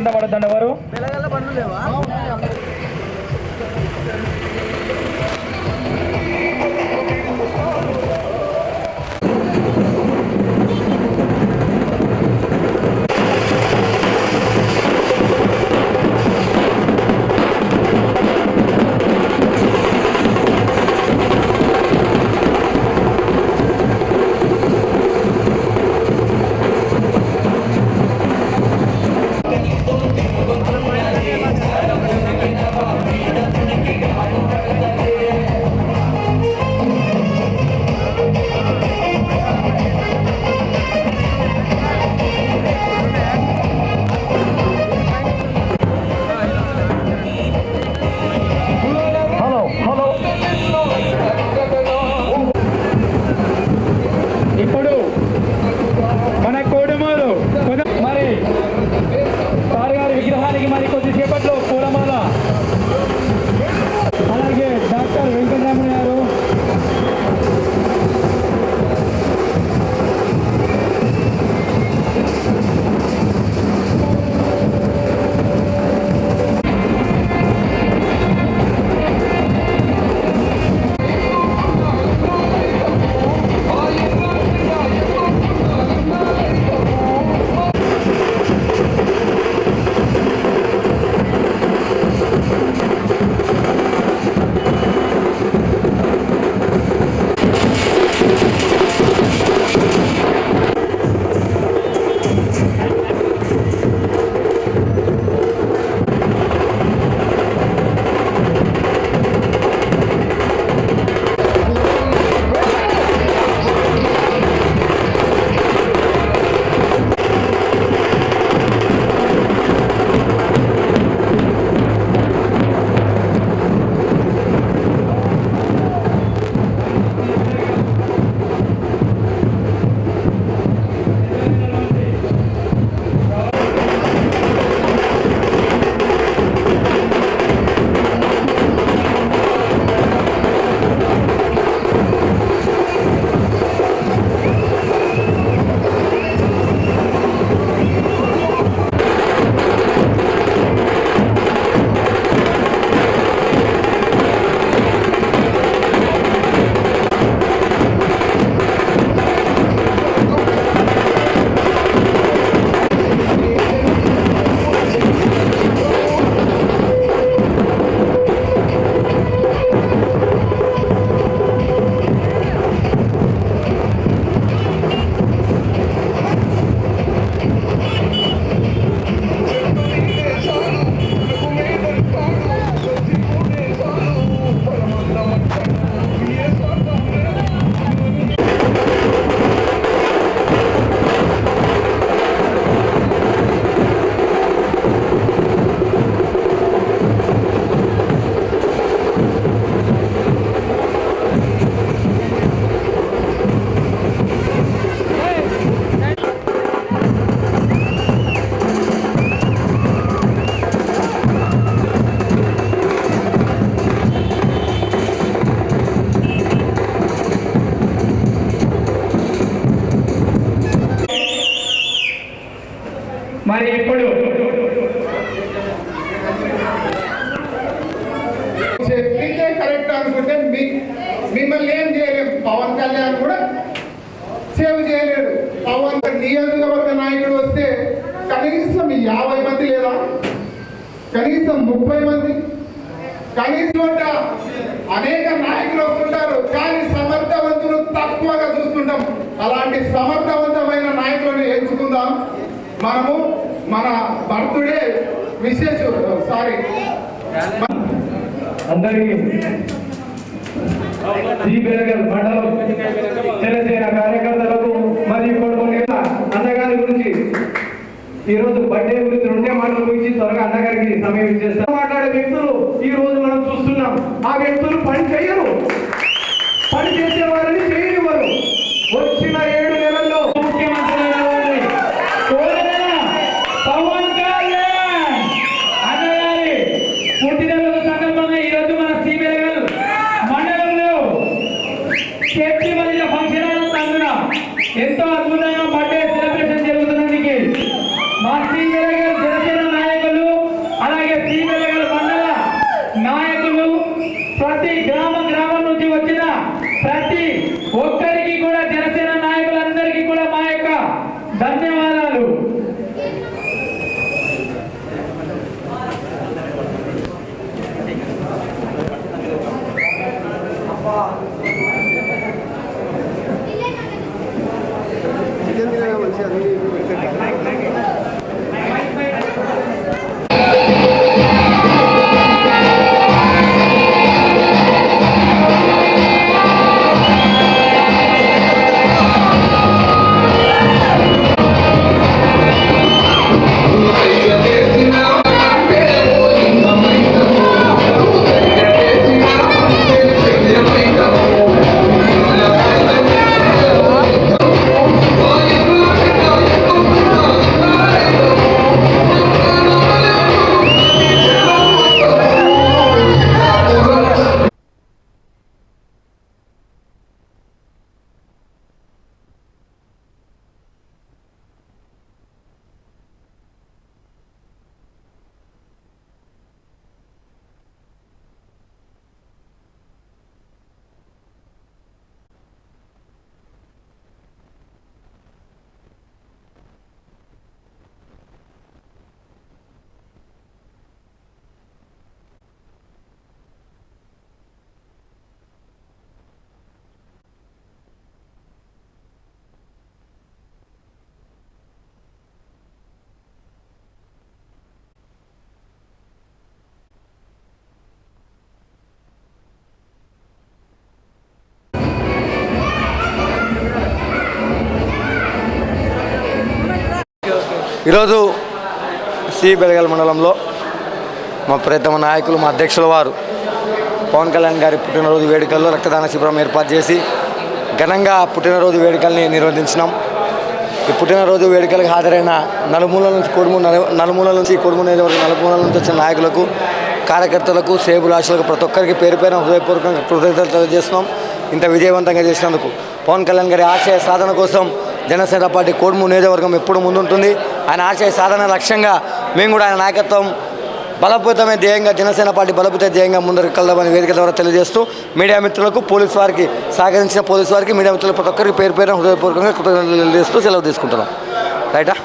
కింద పడద్దండి ఎవరు. ఇప్పుడు మన కోడమూరు మరి సార్ గారి విగ్రహానికి మరి కొద్దిసేపట్లో పూలమాల, అలాగే డాక్టర్ వెంకటరామన్ గారు, మరి ఇప్పుడు చెప్పితే కరెక్ట్ అనుకుంటే మిమ్మల్ని ఏం చేయలేము. పవన్ కళ్యాణ్ కూడా సేవ్ చేయలేడు. పవన్ నియోజకవర్గ నాయకుడు వస్తే కనీసం 50 మంది లేదా, కనీసం 30 మంది, కనీసం అనేక నాయకులు వస్తుంటారు, కానీ సమర్థవంతులు తక్కువగా చూస్తుంటాం. అలాంటి సమర్థవంతమైన నాయకులను ఎంచుకుందాం. మనము మన బర్త్డే విశేష అందరికీ మండలం జనసేన కార్యకర్తలకు మరియు అన్నగారి గురించి ఈరోజు బర్త్డే గురించి 2 మాటల గురించి త్వరగా అన్నగారికి సమయం ఇచ్చేస్తాం. మాట్లాడే వ్యక్తులు ఈ రోజు మనం చూస్తున్నాం. ఆ వ్యక్తులు పని చేయరు, పని చేసే వారిని చేయనివ్వరు. వచ్చిన 7 నెలల్లో ముఖ్యమంత్రి పవన్ కళ్యాణ్ అన్నగారి పుట్టినరోజు సందర్భంగా ఈరోజు మన సిబిఐ మండలంలో సేఫ్టీ మధ్య ఫంక్షన్ హాల్ ఎంతో అద్భుతంగా బర్త్డే సెలబ్రేషన్ జరుగుతున్నందుకు మా సిబిఐ జనసేన నాయకులు ఈరోజు సి బెళగల్ మండలంలో మా ప్రియతమ నాయకులు మా అధ్యక్షుల వారు పవన్ కళ్యాణ్ గారి పుట్టినరోజు వేడుకల్లో రక్తదాన శిబిరం ఏర్పాటు చేసి ఘనంగా పుట్టినరోజు వేడుకల్ని నిర్వహించినాం. ఈ పుట్టినరోజు వేడుకలకు హాజరైన నలుమూలల నుంచి కొడుమూరు నియోజకవర్గం నలుమూలల నుంచి వచ్చిన నాయకులకు, కార్యకర్తలకు, శ్రేయోభిలాషులకు ప్రతి ఒక్కరికి పేరు పేరున హృదయపూర్వకంగా కృతజ్ఞతలు తెలియజేస్తున్నాం. ఇంత విజయవంతంగా చేసినందుకు పవన్ కళ్యాణ్ గారి ఆశయ సాధన కోసం జనసేన పార్టీ కొడుమూరు నియోజకవర్గం ఎప్పుడు ముందుంటుంది. ఆయన ఆశయ సాధన లక్ష్యంగా మేము కూడా ఆయన నాయకత్వం బలపూతమే ధ్యేయంగా, జనసేన పార్టీ బలపూత ధ్యేయంగా ముందరికి కలదామని వేదిక ద్వారా తెలియజేస్తూ మీడియా మిత్రులకు, పోలీసు వారికి సహకరించిన పోలీసు వారికి, మీడియా మిత్రులకు ప్రతి ఒక్కరికి పేరు పేరున హృదయపూర్వకంగా కృతజ్ఞతలు తెలియజేస్తూ సెలవు తీసుకుంటున్నాం. రైటా.